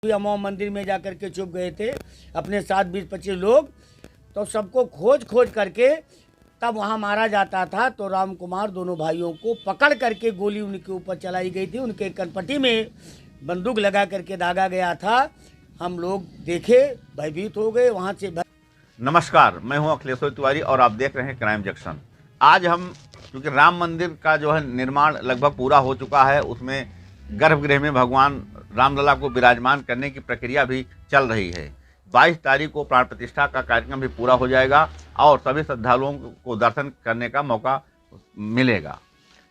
अमो मंदिर में जाकर के छुप गए थे अपने साथ 20-25 लोग। तो सबको खोज खोज करके तब वहाँ मारा जाता था। तो राम कुमार दोनों भाइयों को पकड़ करके गोली उनके ऊपर चलाई गई थी, उनके कनपटी में बंदूक लगा करके दागा गया था। हम लोग देखे, भयभीत हो गए वहाँ से। नमस्कार, मैं हूं अखिलेश्वर तिवारी और आप देख रहे हैं क्राइम जंक्शन। आज हम, क्योंकि राम मंदिर का जो है निर्माण लगभग पूरा हो चुका है, उसमें गर्भगृह में भगवान रामलला को विराजमान करने की प्रक्रिया भी चल रही है। 22 तारीख को प्राण प्रतिष्ठा का कार्यक्रम भी पूरा हो जाएगा और सभी श्रद्धालुओं को दर्शन करने का मौका मिलेगा।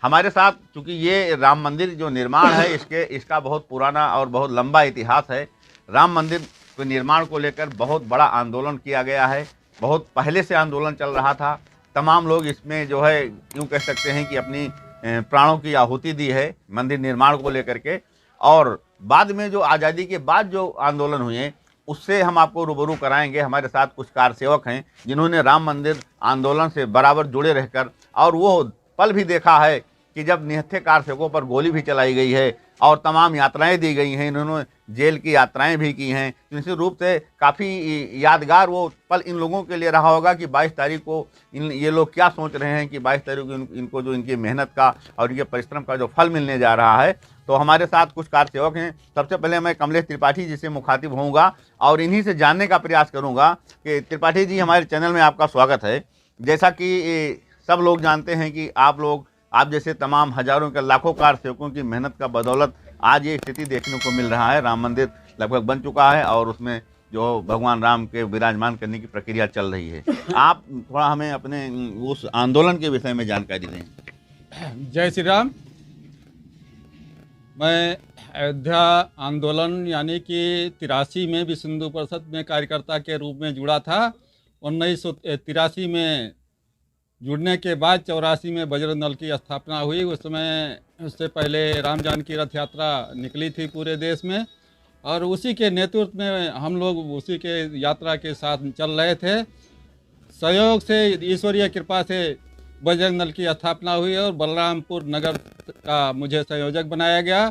हमारे साथ, चूँकि ये राम मंदिर जो निर्माण है इसका बहुत पुराना और बहुत लंबा इतिहास है। राम मंदिर के निर्माण को लेकर बहुत बड़ा आंदोलन किया गया है, बहुत पहले से आंदोलन चल रहा था। तमाम लोग इसमें जो है यूँ कह सकते हैं कि अपनी प्राणों की आहुति दी है मंदिर निर्माण को लेकर के। और बाद में जो आज़ादी के बाद जो आंदोलन हुए उससे हम आपको रूबरू कराएंगे। हमारे साथ कुछ कारसेवक हैं जिन्होंने राम मंदिर आंदोलन से बराबर जुड़े रहकर और वो पल भी देखा है कि जब निहत्थे कारसेवकों पर गोली भी चलाई गई है और तमाम यात्राएं दी गई हैं। इन्होंने जेल की यात्राएं भी की हैं। निश्चित रूप से काफ़ी यादगार वो पल इन लोगों के लिए रहा होगा कि 22 तारीख को ये लोग क्या सोच रहे हैं कि 22 तारीख को इनको जो इनकी मेहनत का और इनके परिश्रम का जो फल मिलने जा रहा है। तो हमारे साथ कुछ कारसेवक हैं। सबसे पहले मैं कमलेश त्रिपाठी जी से मुखातिब होऊंगा और इन्हीं से जानने का प्रयास करूँगा कि त्रिपाठी जी, हमारे चैनल में आपका स्वागत है। जैसा कि सब लोग जानते हैं कि आप जैसे तमाम हजारों के लाखों कारसेवकों की मेहनत का बदौलत आज ये स्थिति देखने को मिल रहा है। राम मंदिर लगभग बन चुका है और उसमें जो भगवान राम के विराजमान करने की प्रक्रिया चल रही है। आप थोड़ा हमें अपने उस आंदोलन के विषय में जानकारी दें। जय श्री राम। मैं अयोध्या आंदोलन यानी कि 83 में विश्व हिंदू परिषद में कार्यकर्ता के रूप में जुड़ा था। 1983 में जुड़ने के बाद 84 में बजरंग दल की स्थापना हुई। उस समय, उससे पहले राम जानकी रथ यात्रा निकली थी पूरे देश में और उसी के नेतृत्व में हम लोग उसी के यात्रा के साथ चल रहे थे। सहयोग से, ईश्वरीय कृपा से बजरंग दल की स्थापना हुई और बलरामपुर नगर का मुझे संयोजक बनाया गया।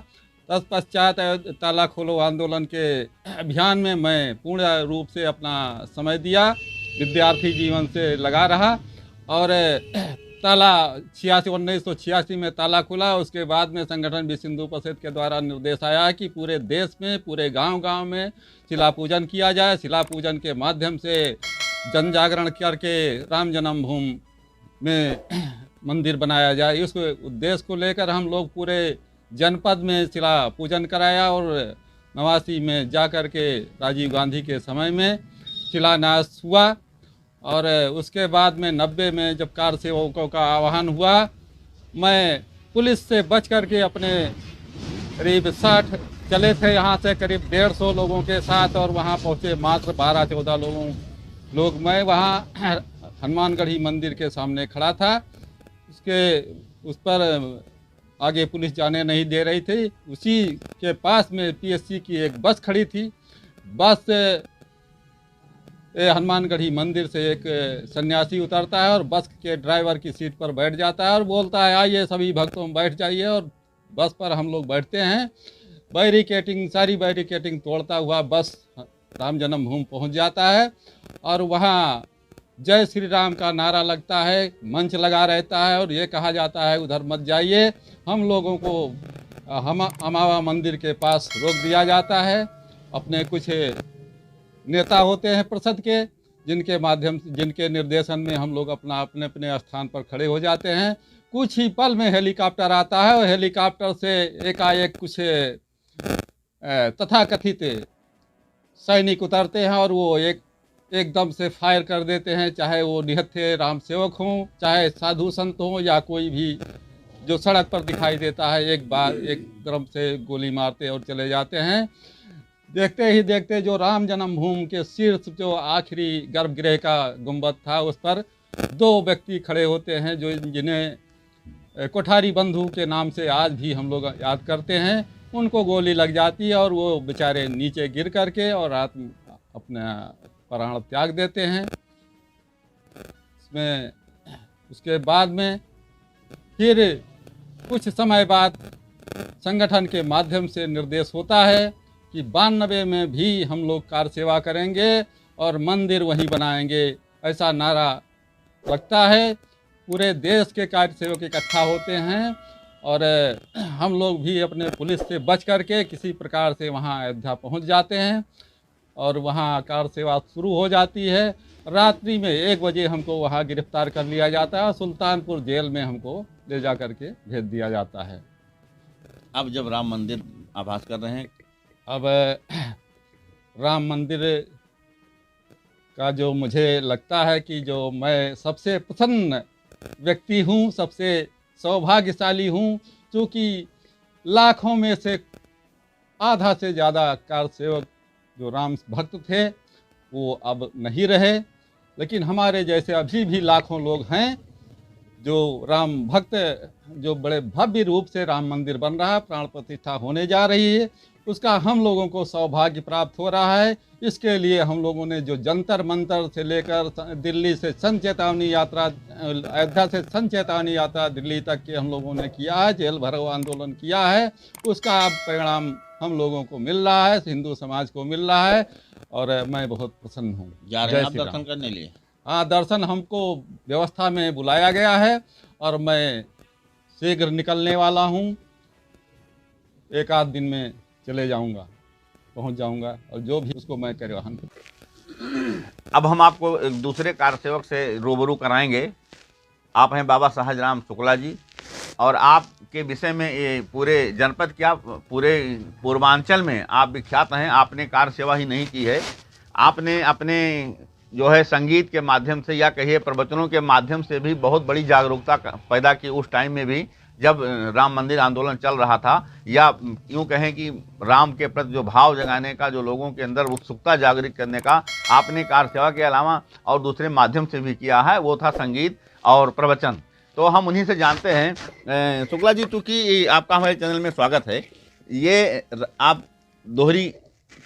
तत्पश्चात ताला खोलो आंदोलन के अभियान में मैं पूर्ण रूप से अपना समय दिया, विद्यार्थी जीवन से लगा रहा और ताला 1986 में ताला खुला। उसके बाद में संगठन विश्व हिंदू परिषद के द्वारा निर्देश आया कि पूरे देश में, पूरे गांव-गांव में शिला पूजन किया जाए। शिला पूजन के माध्यम से जन जागरण करके राम जन्मभूमि में मंदिर बनाया जाए। इस उद्देश्य को लेकर हम लोग पूरे जनपद में शिला पूजन कराया और 89 में जा कर के राजीव गांधी के समय में शिलान्यास हुआ। और उसके बाद में 90 में जब कारसेवकों का आह्वान हुआ, मैं पुलिस से बच कर के अपने करीब 60 चले थे यहाँ से करीब 150 लोगों के साथ और वहाँ पहुँचे मात्र 12-14 लोग। मैं वहाँ हनुमानगढ़ी मंदिर के सामने खड़ा था। उस पर आगे पुलिस जाने नहीं दे रही थी। उसी के पास में पीएससी की एक बस खड़ी थी। बस हनुमानगढ़ी मंदिर से एक सन्यासी उतरता है और बस के ड्राइवर की सीट पर बैठ जाता है और बोलता है, आइए सभी भक्तों बैठ जाइए। और बस पर हम लोग बैठते हैं। सारी बैरिकेटिंग तोड़ता हुआ बस राम जन्मभूमि पहुंच जाता है और वहाँ जय श्री राम का नारा लगता है, मंच लगा रहता है और ये कहा जाता है उधर मत जाइए। हम लोगों को अमावा मंदिर के पास रोक दिया जाता है। अपने कुछ नेता होते हैं परिषद के, जिनके माध्यम से, जिनके निर्देशन में हम लोग अपने अपने स्थान पर खड़े हो जाते हैं। कुछ ही पल में हेलीकॉप्टर आता है और हेलीकॉप्टर से एकाएक कुछ तथाकथित सैनिक उतरते हैं और वो एकदम से फायर कर देते हैं, चाहे वो निहत्थे राम सेवक हों, चाहे साधु संत हों या कोई भी जो सड़क पर दिखाई देता है। एक बार एक क्रम से गोली मारते और चले जाते हैं। देखते ही देखते जो राम जन्मभूमि के शीर्ष जो आखिरी गर्भगृह का गुंबद था, उस पर 2 व्यक्ति खड़े होते हैं जिन्हें कोठारी बंधु के नाम से आज भी हम लोग याद करते हैं। उनको गोली लग जाती है और वो बेचारे नीचे गिर करके और रात में अपना प्राण त्याग देते हैं। इसमें उसके बाद में फिर कुछ समय बाद संगठन के माध्यम से निर्देश होता है कि 92 में भी हम लोग कार सेवा करेंगे और मंदिर वहीं बनाएंगे, ऐसा नारा लगता है। पूरे देश के कार्य सेवक इकट्ठा होते हैं और हम लोग भी अपने पुलिस से बच करके किसी प्रकार से वहाँ अयोध्या पहुँच जाते हैं और वहाँ कार सेवा शुरू हो जाती है। रात्रि में 1 बजे हमको वहाँ गिरफ्तार कर लिया जाता है, सुल्तानपुर जेल में हमको ले जा करके भेज दिया जाता है। अब जब राम मंदिर आभास कर रहे हैं, अब राम मंदिर का जो मुझे लगता है कि जो मैं सबसे प्रसन्न व्यक्ति हूँ, सबसे सौभाग्यशाली हूँ, क्योंकि लाखों में से आधा से ज़्यादा कार सेवक जो राम भक्त थे वो अब नहीं रहे, लेकिन हमारे जैसे अभी भी लाखों लोग हैं जो राम भक्त, जो बड़े भव्य रूप से राम मंदिर बन रहा है, प्राण प्रतिष्ठा होने जा रही है, उसका हम लोगों को सौभाग्य प्राप्त हो रहा है। इसके लिए हम लोगों ने जो जंतर मंतर से लेकर दिल्ली से सन चेतावनी यात्रा, अयोध्या से सन चेतावनी यात्रा दिल्ली तक के हम लोगों ने किया है, जेल भरो आंदोलन किया है, उसका अब परिणाम हम लोगों को मिल रहा है, हिंदू समाज को मिल रहा है और मैं बहुत प्रसन्न हूँ। जा रहे हैं आप दर्शन करने लिए? हाँ, दर्शन हमको व्यवस्था में बुलाया गया है और मैं शीघ्र निकलने वाला हूँ। 1 आध दिन में चले जाऊँगा, पहुँच जाऊँगा और जो भी उसको मैं कार्यवाहन करूँ। अब हम आपको एक दूसरे कार सेवक से रूबरू कराएंगे। आप हैं बाबा सहजराम शुक्ला जी और आपके विषय में ये पूरे जनपद, क्या पूरे पूर्वांचल में आप विख्यात हैं। आपने कार सेवा ही नहीं की है, आपने अपने जो है संगीत के माध्यम से या कहिए प्रवचनों के माध्यम से भी बहुत बड़ी जागरूकता पैदा की। उस टाइम में भी जब राम मंदिर आंदोलन चल रहा था, या यूँ कहें कि राम के प्रति जो भाव जगाने का, जो लोगों के अंदर उत्सुकता जागृत करने का आपने कार सेवा के अलावा और दूसरे माध्यम से भी किया है, वो था संगीत और प्रवचन। तो हम उन्हीं से जानते हैं। शुक्ला जी, चूँकि आपका हमारे चैनल में स्वागत है, ये आप दोहरी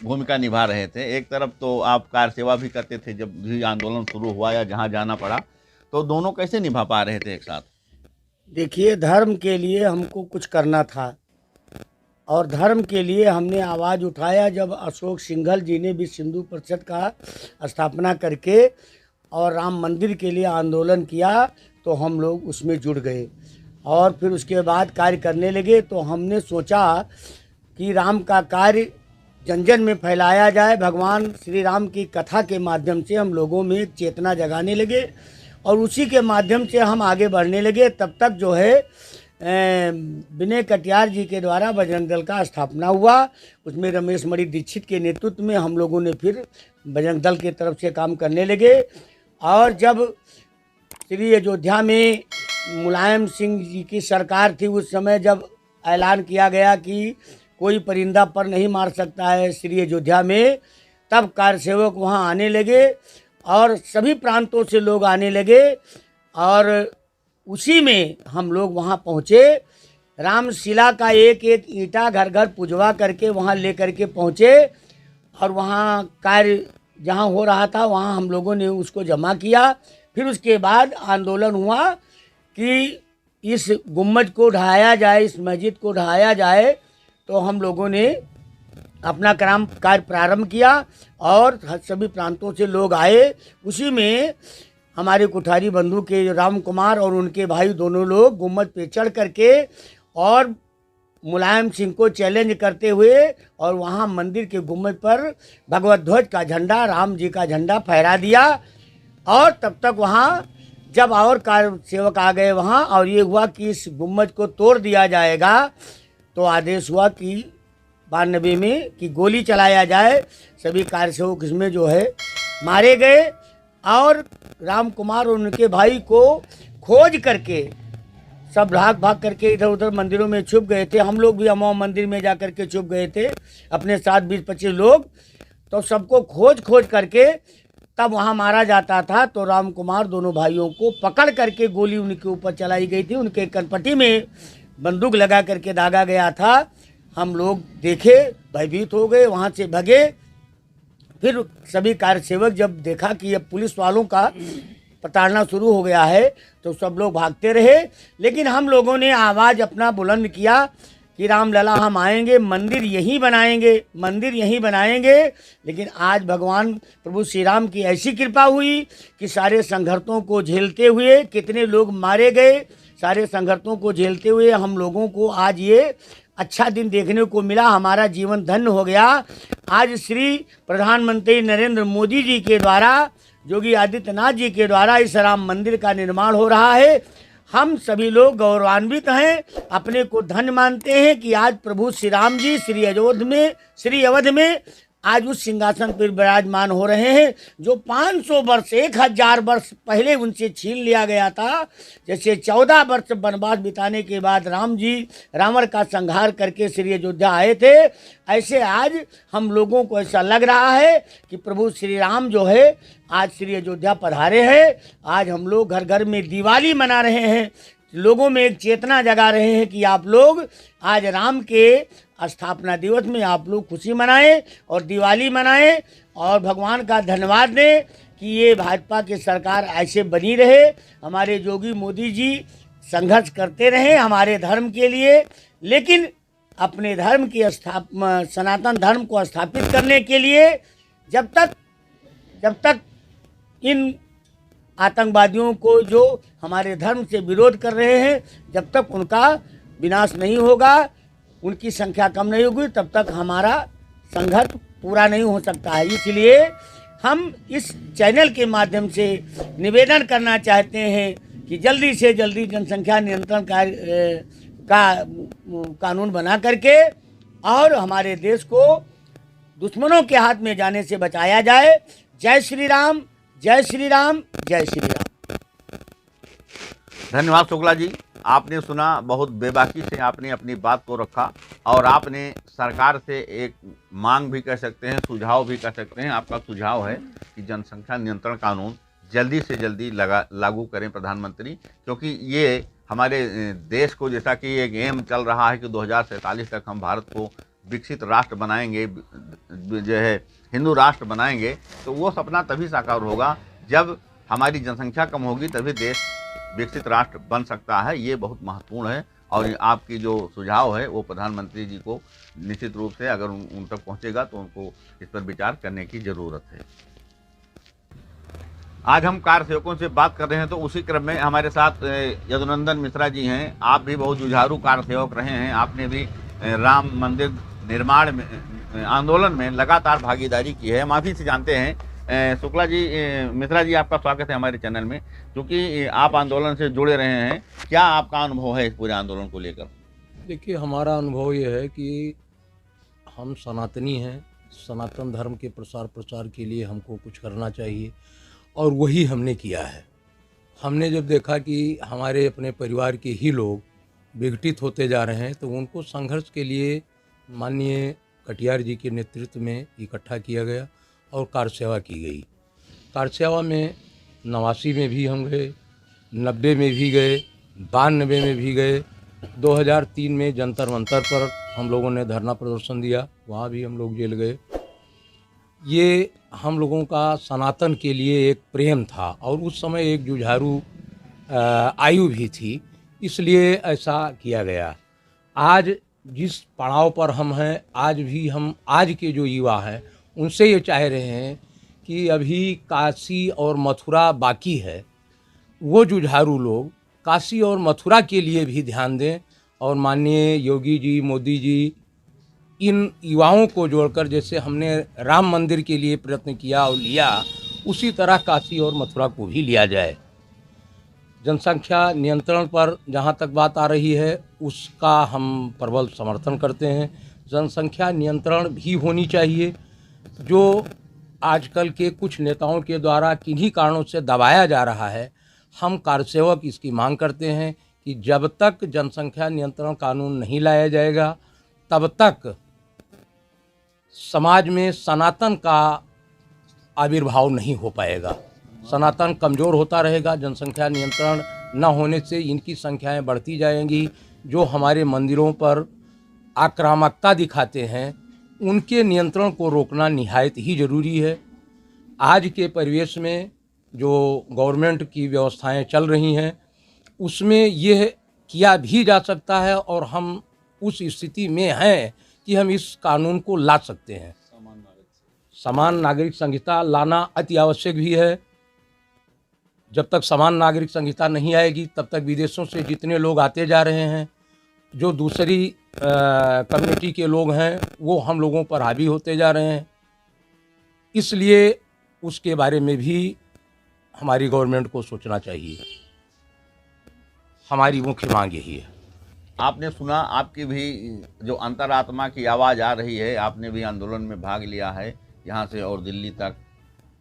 भूमिका निभा रहे थे। एक तरफ तो आप कार सेवा भी करते थे, जब भी आंदोलन शुरू हुआ या जहाँ जाना पड़ा, तो दोनों कैसे निभा पा रहे थे एक साथ? देखिए, धर्म के लिए हमको कुछ करना था और धर्म के लिए हमने आवाज़ उठाया। जब अशोक सिंघल जी ने विश्व हिंदू परिषद का स्थापना करके और राम मंदिर के लिए आंदोलन किया, तो हम लोग उसमें जुड़ गए और फिर उसके बाद कार्य करने लगे। तो हमने सोचा कि राम का कार्य जन जन में फैलाया जाए। भगवान श्री राम की कथा के माध्यम से हम लोगों में एक चेतना जगाने लगे और उसी के माध्यम से हम आगे बढ़ने लगे। तब तक जो है विनय कटियार जी के द्वारा बजरंग दल का स्थापना हुआ। उसमें रमेश मणि दीक्षित के नेतृत्व में हम लोगों ने फिर बजरंग दल की तरफ से काम करने लगे। और जब श्री अयोध्या में मुलायम सिंह जी की सरकार थी, उस समय जब ऐलान किया गया कि कोई परिंदा पर नहीं मार सकता है श्री अयोध्या में, तब कार सेवक वहाँ आने लगे और सभी प्रांतों से लोग आने लगे और उसी में हम लोग वहाँ पहुँचे। रामशिला का एक एक ईंटा घर घर पुजवा करके वहाँ ले करके पहुँचे और वहाँ कार्य जहाँ हो रहा था वहाँ हम लोगों ने उसको जमा किया। फिर उसके बाद आंदोलन हुआ कि इस गुम्बद को ढहाया जाए, इस मस्जिद को ढहाया जाए। तो हम लोगों ने अपना कार्य प्रारंभ किया और सभी प्रांतों से लोग आए। उसी में हमारे कुठारी बंधु के राम कुमार और उनके भाई दोनों लोग गुम्बद पे चढ़ करके और मुलायम सिंह को चैलेंज करते हुए और वहाँ मंदिर के गुम्बद पर भगवत ध्वज का झंडा, राम जी का झंडा फहरा दिया। और तब तक वहाँ जब और कार सेवक आ गए वहाँ और ये हुआ कि इस गुम्बद को तोड़ दिया जाएगा, तो आदेश हुआ कि 92 में कि गोली चलाया जाए। सभी कार सेवक इसमें जो है मारे गए और राम कुमार और उनके भाई को खोज करके सब भाग करके इधर उधर मंदिरों में छुप गए थे। हम लोग भी अमो मंदिर में जा करके छुप गए थे अपने साथ 20-25 लोग। तो सबको खोज करके तब वहाँ मारा जाता था। तो राम कुमार दोनों भाइयों को पकड़ करके गोली उनके ऊपर चलाई गई थी, उनके कनपट्टी में बंदूक लगा करके दागा गया था। हम लोग देखे, भयभीत हो गए, वहाँ से भगे। फिर सभी कार्य सेवक जब देखा कि अब पुलिस वालों का प्रताड़ना शुरू हो गया है, तो सब लोग भागते रहे। लेकिन हम लोगों ने आवाज़ अपना बुलंद किया कि रामलला हम आएंगे, मंदिर यहीं बनाएंगे, मंदिर यहीं बनाएंगे। लेकिन आज भगवान प्रभु श्री राम की ऐसी कृपा हुई कि सारे संघर्षों को झेलते हुए, कितने लोग मारे गए, सारे संघर्षों को झेलते हुए हम लोगों को आज ये अच्छा दिन देखने को मिला। हमारा जीवन धन्य हो गया। आज श्री प्रधानमंत्री नरेंद्र मोदी जी के द्वारा, योगी आदित्यनाथ जी के द्वारा इस राम मंदिर का निर्माण हो रहा है। हम सभी लोग गौरवान्वित हैं, अपने को धन्य मानते हैं कि आज प्रभु श्री राम जी श्री अवध में आज उस सिंहासन पर विराजमान हो रहे हैं, जो 500 वर्ष 1000 वर्ष पहले उनसे छीन लिया गया था। जैसे 14 वर्ष वनवास बिताने के बाद राम जी रावण का संहार करके श्री अयोध्या आए थे, ऐसे आज हम लोगों को ऐसा लग रहा है कि प्रभु श्री राम जो है आज श्री अयोध्या पधारे हैं। आज हम लोग घर घर में दिवाली मना रहे हैं, लोगों में एक चेतना जगा रहे हैं कि आप लोग आज राम के स्थापना दिवस में आप लोग खुशी मनाएं और दिवाली मनाएं और भगवान का धन्यवाद दें कि ये भाजपा की सरकार ऐसे बनी रहे। हमारे योगी मोदी जी संघर्ष करते रहे हमारे धर्म के लिए, लेकिन अपने धर्म की सनातन धर्म को स्थापित करने के लिए जब तक इन आतंकवादियों को जो हमारे धर्म से विरोध कर रहे हैं, जब तक उनका विनाश नहीं होगा, उनकी संख्या कम नहीं होगी, तब तक हमारा संघर्ष पूरा नहीं हो सकता है। इसलिए हम इस चैनल के माध्यम से निवेदन करना चाहते हैं कि जल्दी से जल्दी जनसंख्या नियंत्रण का कानून बना करके और हमारे देश को दुश्मनों के हाथ में जाने से बचाया जाए। जय श्री राम, जय श्री राम, जय श्री राम। धन्यवाद शुक्ला जी, आपने सुना, बहुत बेबाकी से आपने अपनी बात को रखा और आपने सरकार से एक मांग भी कह सकते हैं, सुझाव भी कह सकते हैं। आपका सुझाव है कि जनसंख्या नियंत्रण कानून जल्दी से जल्दी लागू करें प्रधानमंत्री, क्योंकि ये हमारे देश को, जैसा कि एक एम चल रहा है कि 2047 तक हम भारत को विकसित राष्ट्र बनाएंगे, जो है हिंदू राष्ट्र बनाएंगे, तो वो सपना तभी साकार होगा जब हमारी जनसंख्या कम होगी, तभी देश विकसित राष्ट्र बन सकता है। ये बहुत महत्वपूर्ण है और आपकी जो सुझाव है वो प्रधानमंत्री जी को निश्चित रूप से अगर उन तक पहुंचेगा तो उनको इस पर विचार करने की ज़रूरत है। आज हम कार सेवकों से बात कर रहे हैं, तो उसी क्रम में हमारे साथ यदुनंदन मिश्रा जी हैं। आप भी बहुत जुझारू कार सेवक रहे हैं, आपने भी राम मंदिर निर्माण में आंदोलन में लगातार भागीदारी की है। हम आप ही से जानते हैं, शुक्ला जी, मिश्रा जी, आपका स्वागत है हमारे चैनल में। क्योंकि आप आंदोलन से जुड़े रहे हैं, क्या आपका अनुभव है इस पूरे आंदोलन को लेकर? देखिए, हमारा अनुभव ये है कि हम सनातनी हैं, सनातन धर्म के प्रसार के लिए हमको कुछ करना चाहिए और वही हमने किया है। हमने जब देखा कि हमारे अपने परिवार के ही लोग विघटित होते जा रहे हैं, तो उनको संघर्ष के लिए माननीय कटियार जी के नेतृत्व में इकट्ठा किया गया और कार सेवा की गई। कार सेवा में 89 में भी हम गए, 90 में भी गए, 92 में भी गए, 2003 में जंतर मंतर पर हम लोगों ने धरना प्रदर्शन दिया, वहाँ भी हम लोग जेल गए। ये हम लोगों का सनातन के लिए एक प्रेम था और उस समय एक जुझारू आयु भी थी, इसलिए ऐसा किया गया। आज जिस पड़ाव पर हम हैं, आज भी हम आज के जो युवा हैं उनसे ये चाह रहे हैं कि अभी काशी और मथुरा बाकी है, वो जुझारू लोग काशी और मथुरा के लिए भी ध्यान दें और माननीय योगी जी, मोदी जी, इन युवाओं को जोड़कर जैसे हमने राम मंदिर के लिए प्रयत्न किया और लिया, उसी तरह काशी और मथुरा को भी लिया जाए। जनसंख्या नियंत्रण पर जहाँ तक बात आ रही है, उसका हम प्रबल समर्थन करते हैं। जनसंख्या नियंत्रण भी होनी चाहिए, जो आजकल के कुछ नेताओं के द्वारा किन्हीं कारणों से दबाया जा रहा है। हम कारसेवक इसकी मांग करते हैं कि जब तक जनसंख्या नियंत्रण कानून नहीं लाया जाएगा, तब तक समाज में सनातन का आविर्भाव नहीं हो पाएगा। सनातन कमज़ोर होता रहेगा। जनसंख्या नियंत्रण न होने से इनकी संख्याएं बढ़ती जाएंगी। जो हमारे मंदिरों पर आक्रामकता दिखाते हैं, उनके नियंत्रण को रोकना निहायत ही ज़रूरी है। आज के परिवेश में जो गवर्नमेंट की व्यवस्थाएं चल रही हैं, उसमें यह किया भी जा सकता है और हम उस स्थिति में हैं कि हम इस कानून को ला सकते हैं। समान नागरिक संहिता लाना अति आवश्यक भी है। जब तक समान नागरिक संहिता नहीं आएगी तब तक विदेशों से जितने लोग आते जा रहे हैं, जो दूसरी कम्युनिटी के लोग हैं, वो हम लोगों पर हावी होते जा रहे हैं। इसलिए उसके बारे में भी हमारी गवर्नमेंट को सोचना चाहिए। हमारी मुख्य मांग यही है। आपने सुना, आपकी भी जो अंतरात्मा की आवाज़ आ रही है, आपने भी आंदोलन में भाग लिया है, यहाँ से और दिल्ली तक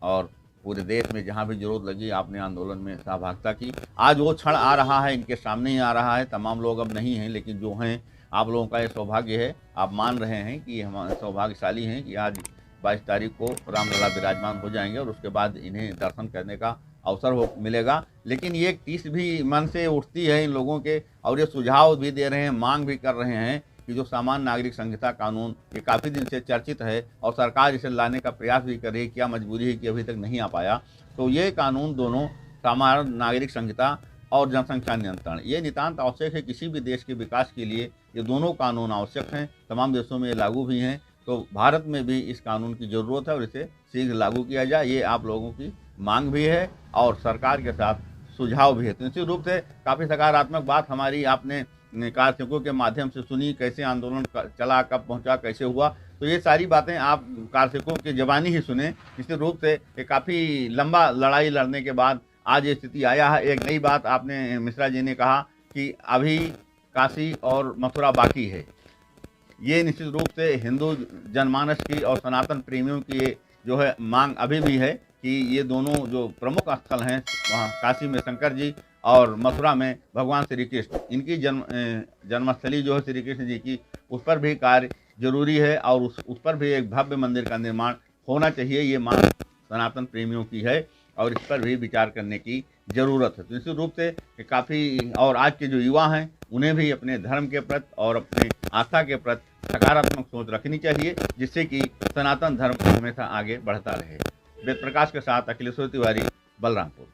और पूरे देश में जहाँ भी जरूरत लगी आपने आंदोलन में सहभागिता की। आज वो क्षण आ रहा है, इनके सामने ही आ रहा है। तमाम लोग अब नहीं हैं, लेकिन जो हैं, आप लोगों का ये सौभाग्य है, आप मान रहे हैं कि हम सौभाग्यशाली हैं कि आज 22 तारीख को रामलला विराजमान हो जाएंगे और उसके बाद इन्हें दर्शन करने का अवसर मिलेगा। लेकिन ये एक टीस भी मन से उठती है इन लोगों के, और ये सुझाव भी दे रहे हैं, मांग भी कर रहे हैं कि जो सामान्य नागरिक संहिता कानून ये काफ़ी दिन से चर्चित है और सरकार इसे लाने का प्रयास भी कर रही है। क्या मजबूरी है कि अभी तक नहीं आ पाया। तो ये कानून दोनों, सामान्य नागरिक संहिता और जनसंख्या नियंत्रण, ये नितांत आवश्यक है किसी भी देश के विकास के लिए। ये दोनों कानून आवश्यक हैं, तमाम देशों में ये लागू भी हैं। तो भारत में भी इस कानून की ज़रूरत है और इसे शीघ्र लागू किया जाए, ये आप लोगों की मांग भी है और सरकार के साथ सुझाव भी है। तो निश्चित रूप से काफ़ी सकारात्मक बात हमारी आपने कारसेवकों के माध्यम से सुनी, कैसे आंदोलन चला, कब पहुंचा, कैसे हुआ। तो ये सारी बातें आप कारसेवकों की ज़बानी ही सुने। निश्चित रूप से ये काफ़ी लंबा लड़ाई लड़ने के बाद आज ये स्थिति आया है। एक नई बात आपने मिश्रा जी ने कहा कि अभी काशी और मथुरा बाकी है। ये निश्चित रूप से हिंदू जनमानस की और सनातन प्रेमियों की जो है मांग अभी भी है कि ये दोनों जो प्रमुख स्थल हैं, वहाँ काशी में शंकर जी और मथुरा में भगवान श्री कृष्ण, इनकी जन्मस्थली जो है श्री कृष्ण जी की, उस पर भी कार्य जरूरी है और उस पर भी एक भव्य मंदिर का निर्माण होना चाहिए। ये मांग सनातन प्रेमियों की है और इस पर भी विचार करने की ज़रूरत है। तो निश्चित रूप से काफ़ी, और आज के जो युवा हैं उन्हें भी अपने धर्म के प्रति और अपने आस्था के प्रति सकारात्मक सोच रखनी चाहिए, जिससे कि सनातन धर्म हमेशा आगे बढ़ता रहे। वेद प्रकाश के साथ अखिलेश्वर तिवारी, बलरामपुर।